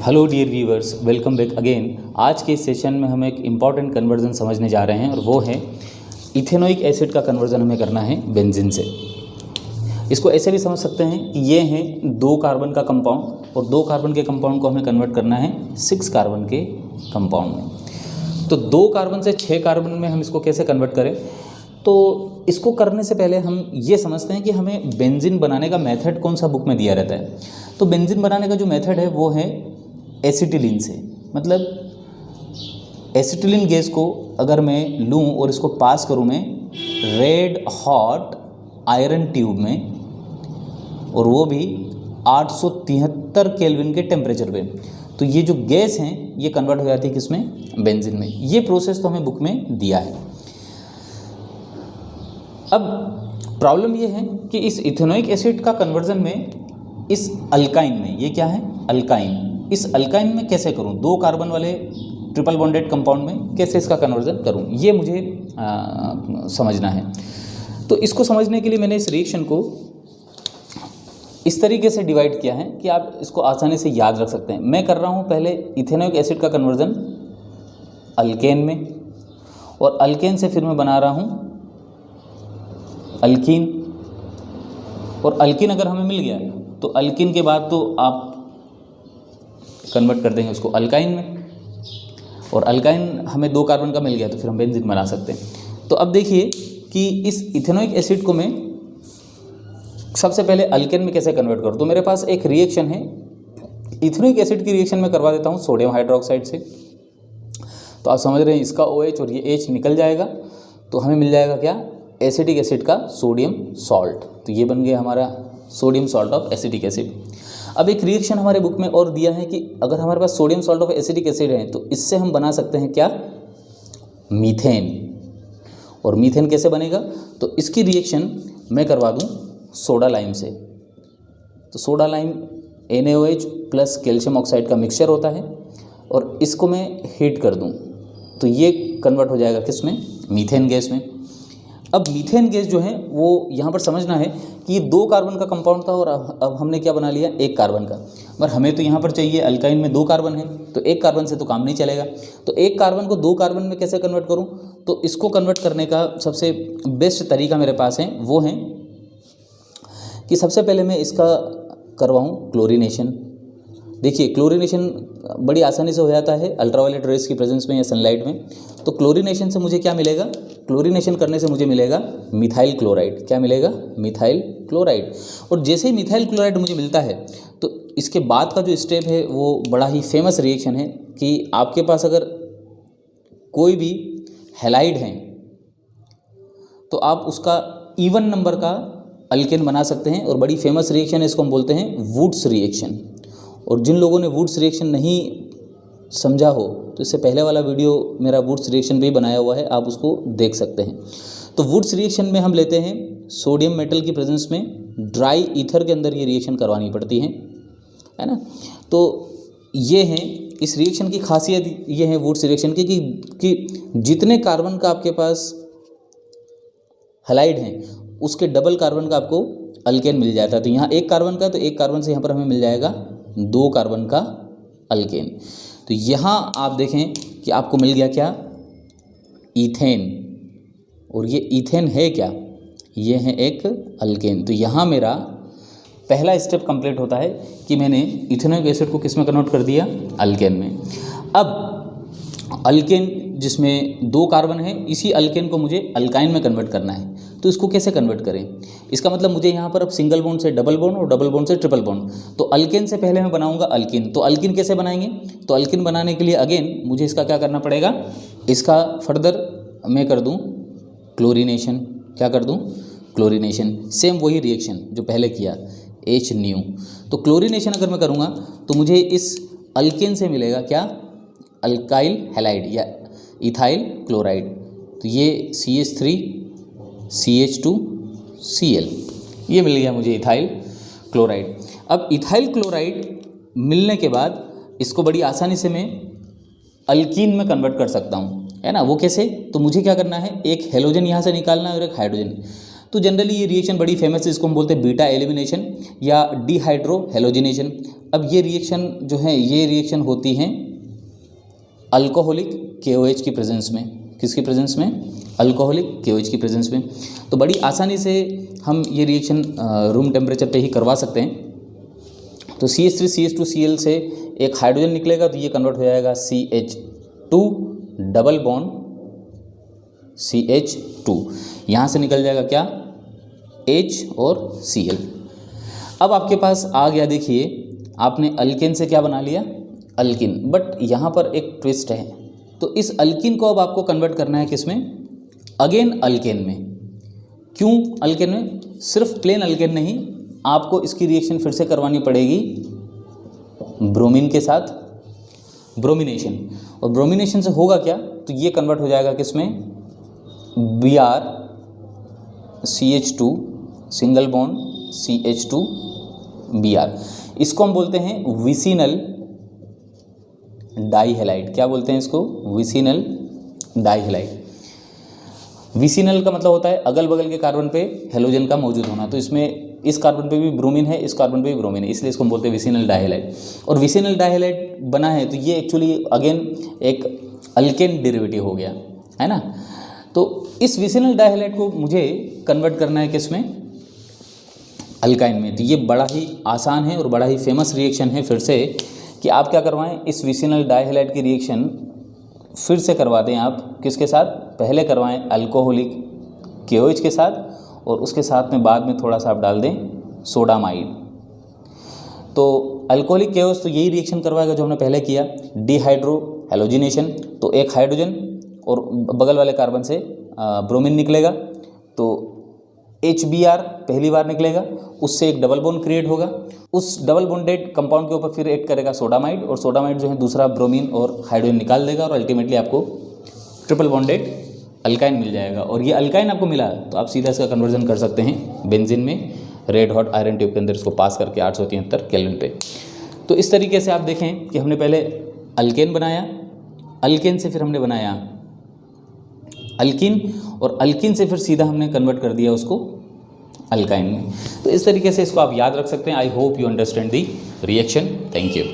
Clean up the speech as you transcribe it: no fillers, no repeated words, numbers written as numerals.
Hello dear viewers, welcome back again. आज के इस सेशन में हम एक इम्पॉर्टेंट कन्वर्जन समझने जा रहे हैं और वो है इथेनोइक एसिड का कन्वर्जन हमें करना है बेंजीन से। इसको ऐसे भी समझ सकते हैं कि ये है 2 कार्बन का कंपाउंड और 2 कार्बन के कंपाउंड को हमें कन्वर्ट करना है 6 कार्बन के कंपाउंड में। तो 2 कार्बन से 6 कार्बन में हम इसको कैसे कन्वर्ट करें, तो इसको करने से पहले हम ये समझते हैं कि हमें बेंजीन बनाने का मेथड कौन सा बुक में दिया रहता है। तो बेंजीन बनाने का जो मेथड है वो है एसिटिलीन से। मतलब एसिटिलीन गैस को अगर मैं लूँ और इसको पास करूँ मैं रेड हॉट आयरन ट्यूब में, और वो भी 873 केल्विन के टेम्परेचर पे, तो ये जो गैस हैं ये कन्वर्ट हो जाती है किसमें, बेंजीन में। ये प्रोसेस तो हमें बुक में दिया है। अब प्रॉब्लम ये है कि इस इथेनोइक एसिड का कन्वर्जन में इस अल्काइन में, ये क्या है अल्काइन, इस अल्काइन में कैसे करूं, 2 कार्बन वाले ट्रिपल बॉन्डेड कंपाउंड में कैसे इसका कन्वर्जन करूं, ये मुझे समझना है। तो इसको समझने के लिए मैंने इस रिएक्शन को इस तरीके से डिवाइड किया है कि आप इसको आसानी से याद रख सकते हैं। मैं कर रहा हूं पहले इथेनोइक एसिड का कन्वर्जन अल्केन में, और अल्केन से फिर मैं बना रहा हूं अल्कीन, और अल्कीन अगर हमें मिल गया तो अल्कीन के बाद तो आप कन्वर्ट कर देंगे उसको अल्काइन में, और अल्काइन हमें 2 कार्बन का मिल गया तो फिर हम बेंजीन बना सकते हैं। तो अब देखिए कि इस इथेनोइक एसिड को मैं सबसे पहले अल्केन में कैसे कन्वर्ट करूँ। तो मेरे पास एक रिएक्शन है, इथेनोइक एसिड की रिएक्शन में करवा देता हूँ सोडियम हाइड्रोक्साइड से। तो आप समझ रहे हैं इसका OH और ये H निकल जाएगा, तो हमें मिल जाएगा क्या, एसिटिक एसिड का सोडियम सॉल्ट। तो ये बन गया हमारा sodium salt of acetic acid. अब एक रिएक्शन हमारे बुक में और दिया है कि अगर हमारे पास sodium salt of acetic acid है तो इससे हम बना सकते हैं क्या, मीथेन। और मीथेन कैसे बनेगा, तो इसकी रिएक्शन मैं करवा दूं सोडा लाइम से। तो soda lime NaOH plus calcium oxide का मिक्सचर होता है, और इसको मैं हीट कर दूं तो ये कन्वर्ट हो जाएगा किस में, मीथेन गैस में। अब मीथेन गैस जो है वो यहाँ पर समझना है कि ये 2 कार्बन का कंपाउंड था और अब हमने क्या बना लिया, 1 कार्बन का। मगर हमें तो यहाँ पर चाहिए, अल्काइन में 2 कार्बन है तो 1 कार्बन से तो काम नहीं चलेगा। तो 1 कार्बन को 2 कार्बन में कैसे कन्वर्ट करूँ, तो इसको कन्वर्ट करने का सबसे बेस्ट तरीका मेरे पास है, वो है कि सबसे पहले मैं इसका करवाऊँ क्लोरीनेशन। देखिए क्लोरीनेशन बड़ी आसानी से हो जाता है अल्ट्रावायलेट रेज की प्रेजेंस में या सनलाइट में। तो क्लोरीनेशन से मुझे क्या मिलेगा, क्लोरीनेशन करने से मुझे मिलेगा मिथाइल क्लोराइड। क्या मिलेगा, मिथाइल क्लोराइड। और जैसे ही मिथाइल क्लोराइड मुझे मिलता है तो इसके बाद का जो स्टेप है वो बड़ा ही फेमस रिएक्शन है कि आपके पास अगर कोई भी हैलाइड है तो आप उसका इवन नंबर का अल्केन बना सकते हैं, और बड़ी फेमस रिएक्शन है, इसको हम बोलते हैं वुड्स रिएक्शन। और जिन लोगों ने वुड्स रिएक्शन नहीं समझा हो तो इससे पहले वाला वीडियो मेरा वुड्स रिएक्शन पे ही बनाया हुआ है, आप उसको देख सकते हैं। तो वुड्स रिएक्शन में हम लेते हैं सोडियम मेटल की प्रेजेंस में, ड्राई ईथर के अंदर ये रिएक्शन करवानी पड़ती है ना। तो ये है इस रिएक्शन की खासियत, ये है वुड्स रिएक्शन की कि जितने कार्बन का आपके पास हैलाइड हैं उसके डबल कार्बन का आपको अल्केन मिल जाता है। तो यहाँ 1 कार्बन का, तो 1 कार्बन से यहाँ पर हमें मिल जाएगा 2 कार्बन का अल्केन। तो यहाँ आप देखें कि आपको मिल गया क्या, ईथेन। और ये ईथेन है क्या, ये है एक अल्केन। तो यहाँ मेरा पहला स्टेप कंप्लीट होता है कि मैंने इथेनोइक एसिड को किस में कन्वर्ट कर दिया, अल्केन में। अब अल्केन जिसमें 2 कार्बन है, इसी अल्केन को मुझे अल्काइन में कन्वर्ट करना है। तो इसको कैसे कन्वर्ट करें, इसका मतलब मुझे यहाँ पर अब सिंगल बॉन्ड से डबल बॉन्ड और डबल बॉन्ड से ट्रिपल बॉन्ड। तो अल्केन से पहले मैं बनाऊंगा अल्कीन। तो अल्कीन कैसे बनाएंगे, तो अल्कीन बनाने के लिए अगेन मुझे इसका क्या करना पड़ेगा, इसका फर्दर मैं कर दूँ क्लोरीनेशन। क्या कर दूँ, क्लोरीनेशन। सेम वही रिएक्शन जो पहले किया, H न्यू। तो क्लोरीनेशन अगर मैं करूँगा तो मुझे इस अल्केन से मिलेगा क्या, अल्काइल हैलाइड या इथाइल क्लोराइड। तो ये CH3 CH2 Cl, ये मिल गया मुझे इथाइल क्लोराइड। अब इथाइल क्लोराइड मिलने के बाद इसको बड़ी आसानी से मैं अल्कीन में कन्वर्ट कर सकता हूँ, है ना। वो कैसे, तो मुझे क्या करना है, एक हेलोजन यहाँ से निकालना है और एक हाइड्रोजन। तो जनरली ये रिएक्शन बड़ी फेमस है, इसको हम बोलते हैं बीटा एलिमिनेशन या डिहाइड्रो हेलोजिनेशन। अब ये रिएक्शन जो है ये रिएक्शन होती हैं अल्कोहलिक KOH की प्रेजेंस में। किसकी प्रेजेंस में? अल्कोहलिक KOH की प्रेजेंस में। तो बड़ी आसानी से हम ये रिएक्शन रूम टेम्परेचर पे ही करवा सकते हैं। तो CH3CH2Cl से एक हाइड्रोजन निकलेगा तो ये कन्वर्ट हो जाएगा CH2 डबल बॉन्ड CH2, यहाँ से निकल जाएगा क्या? H और Cl। अब आपके पास आ गया, देखिए आपने अल्केन से क्या बना लिया? अल्किन। बट यहाँ पर एक ट्विस्ट है, तो इस अल्किन को अब आपको कन्वर्ट करना है किस में? अगेन अल्केन में। क्यों अल्केन में? सिर्फ प्लेन अल्केन नहीं, आपको इसकी रिएक्शन फिर से करवानी पड़ेगी ब्रोमीन के साथ, ब्रोमिनेशन। और ब्रोमिनेशन से होगा क्या? तो ये कन्वर्ट हो जाएगा किस में? Br CH2 single bond CH2 Br। इसको हम बोलते हैं विसिनल डाइहेलाइड। क्या बोलते हैं इसको? Vicinal dihalide. विसिनल का मतलब होता है अगल बगल के कार्बन पे हेलोजन का मौजूद होना। तो इसमें इस कार्बन पे भी ब्रोमीन है, इस कार्बन पे भी ब्रोमीन है, इसलिए इसको हम बोलते हैं विसिनल डाइहेलाइड। और विसिनल डाइहेलाइड बना है तो ये एक्चुअली अगेन एक अल्केन डेरिवेटिव हो गया, है ना। तो इस विसिनल डाइहेलाइड को मुझे कन्वर्ट करना है किस में? अल्काइन में। तो ये बड़ा ही आसान है और बड़ा ही फेमस रिएक्शन है फिर से, कि आप क्या करवाएं, इस विसिनल डाइहेलाइड की रिएक्शन फिर से करवा दें आप किसके साथ? पहले करवाएं अल्कोहलिक KOH के साथ, और उसके साथ में बाद में थोड़ा सा आप डाल दें सोडामाइड। तो अल्कोहलिक KOH तो यही रिएक्शन करवाएगा जो हमने पहले किया, डिहाइड्रो हेलोजिनेशन। तो एक हाइड्रोजन और बगल वाले कार्बन से ब्रोमीन निकलेगा, तो HBr पहली बार निकलेगा, उससे एक डबल बॉन्ड क्रिएट होगा, उस डबल बॉन्डेड कंपाउंड के ऊपर फिर ऐड करेगा सोडामाइड, और सोडामाइड जो है दूसरा ब्रोमीन और हाइड्रोजन निकाल देगा, और अल्टीमेटली आपको ट्रिपल बॉन्डेड अल्काइन मिल जाएगा। और ये अल्काइन आपको मिला तो आप सीधा इसका कन्वर्जन कर सकते हैं बेंजीन में, रेड हॉट आयरन ट्यूब के अंदर इसको पास करके 873 केल्विन पे। तो इस तरीके से आप देखें कि हमने पहले अल्केन बनाया, अल्केन से फिर हमने बनाया अल्किन, और अल्किन से फिर सीधा हमने कन्वर्ट कर दिया उसको अल्काइन में। तो इस तरीके से इसको आप याद रख सकते हैं। I hope you understand the reaction. Thank you.